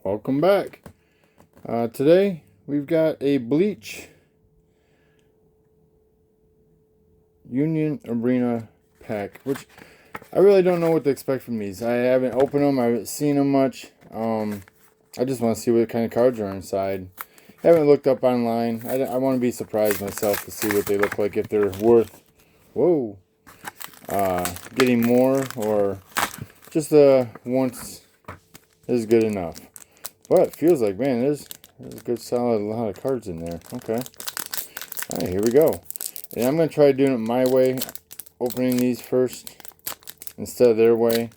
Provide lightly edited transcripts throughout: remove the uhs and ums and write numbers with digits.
Welcome back. Today we've got a Bleach Union Arena pack, which I really don't know what to expect from these. I haven't opened them. I haven't seen them much. I just want to see what kind of cards are inside. I haven't looked up online. I want to be surprised myself to see what they look like, if they're worth, getting more, or just once is good enough. But it feels like, man, there's a good solid lot of cards in there. Okay. Alright, here we go. And I'm going to try doing it my way, opening these first instead of their way.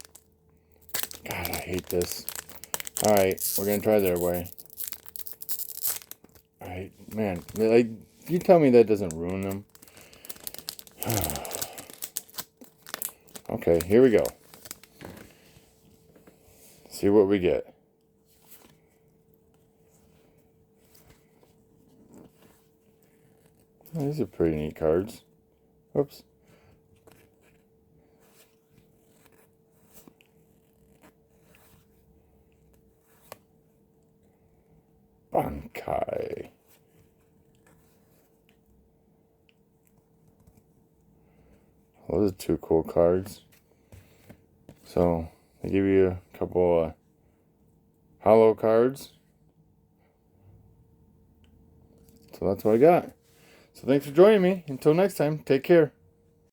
God, I hate this. Alright, we're going to try their way. Alright, man, like, you tell me that doesn't ruin them. Okay, here we go. See what we get. Oh, these are pretty neat cards. Oops. Bankai. Well, those are two cool cards. So, they give you a couple of hollow cards. So that's what I got. So thanks for joining me. Until next time, take care.